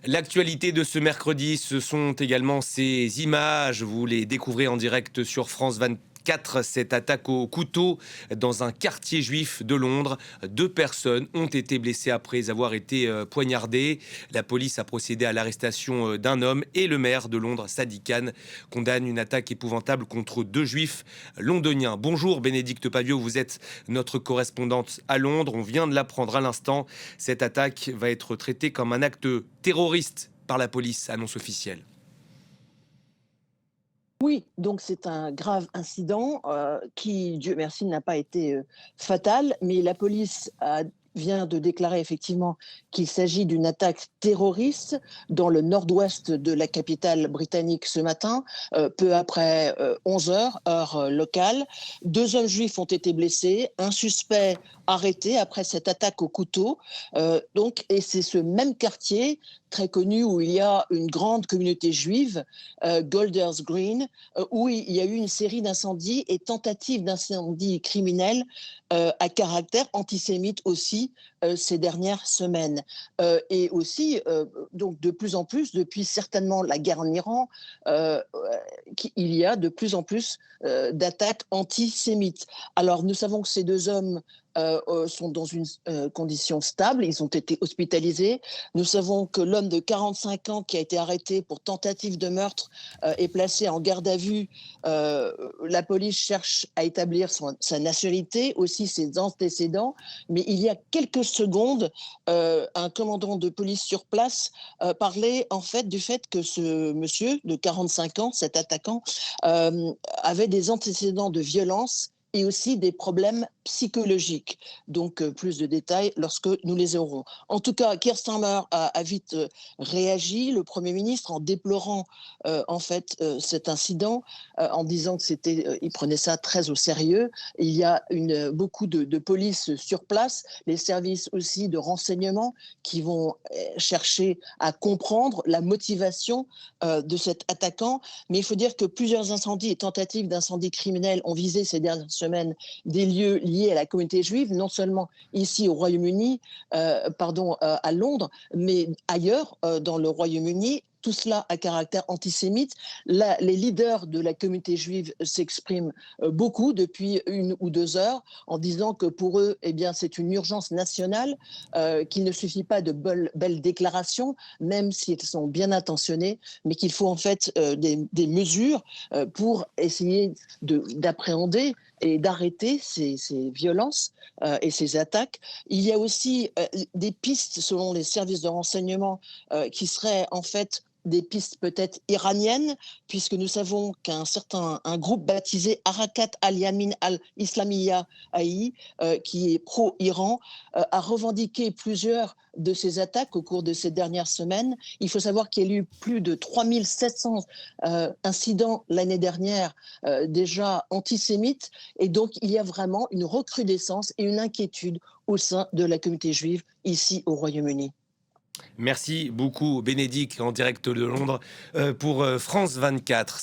L'actualité de ce mercredi, ce sont également ces images. Vous les découvrez en direct sur France 24. Cette attaque au couteau dans un quartier juif de Londres. 2 personnes ont été blessées après avoir été poignardées. La police a procédé à l'arrestation d'un homme et le maire de Londres, Sadiq Khan, condamne une attaque épouvantable contre 2 juifs londoniens. Bonjour Bénédicte Pavio, vous êtes notre correspondante à Londres. On vient de l'apprendre à l'instant. Cette attaque va être traitée comme un acte terroriste par la police, annonce officielle. Oui, donc c'est un grave incident qui, Dieu merci, n'a pas été fatal, mais la police vient de déclarer effectivement qu'il s'agit d'une attaque terroriste dans le nord-ouest de la capitale britannique ce matin, peu après 11 heures, heure locale. 2 hommes juifs ont été blessés, un suspect arrêté après cette attaque au couteau. Et c'est ce même quartier très connu où il y a une grande communauté juive, Golders Green, où il y a eu une série d'incendies et tentatives d'incendies criminels à caractère antisémite aussi ces dernières semaines. Et aussi, donc de plus en plus, depuis certainement la guerre en Iran, il y a de plus en plus d'attaques antisémites. Alors nous savons que ces 2 hommes sont dans une condition stable, ils ont été hospitalisés. Nous savons que l'homme de 45 ans qui a été arrêté pour tentative de meurtre est placé en garde à vue. La police cherche à établir sa nationalité, aussi ses antécédents. Mais il y a quelques secondes, un commandant de police sur place parlait en fait du fait que ce monsieur de 45 ans, cet attaquant, avait des antécédents de violence et aussi des problèmes psychologiques. Donc, plus de détails lorsque nous les aurons. En tout cas, Keir Starmer a vite réagi, le Premier ministre, en déplorant en fait cet incident, en disant que il prenait ça très au sérieux. Il y a beaucoup de police sur place, les services aussi de renseignement qui vont chercher à comprendre la motivation de cet attaquant. Mais il faut dire que plusieurs incendies et tentatives d'incendies criminels ont visé ces dernières semaines des lieux liés à la communauté juive, non seulement ici au Royaume-Uni, à Londres, mais ailleurs dans le Royaume-Uni. Tout cela à caractère antisémite. Là, les leaders de la communauté juive s'expriment beaucoup depuis 1 ou 2 heures en disant que pour eux, eh bien, c'est une urgence nationale, qu'il ne suffit pas de belles déclarations, même si elles sont bien intentionnées, mais qu'il faut en fait des mesures pour essayer d'appréhender et d'arrêter ces violences et ces attaques. Il y a aussi des pistes, selon les services de renseignement, qui seraient en fait des pistes peut-être iraniennes, puisque nous savons un groupe baptisé Harakat al-Yamin al-Islamiyya AI, qui est pro-Iran, a revendiqué plusieurs de ces attaques au cours de ces dernières semaines. Il faut savoir qu'il y a eu plus de 3700 incidents l'année dernière déjà antisémites, et donc il y a vraiment une recrudescence et une inquiétude au sein de la communauté juive ici au Royaume-Uni. Merci beaucoup Bénédicte en direct de Londres pour France 24.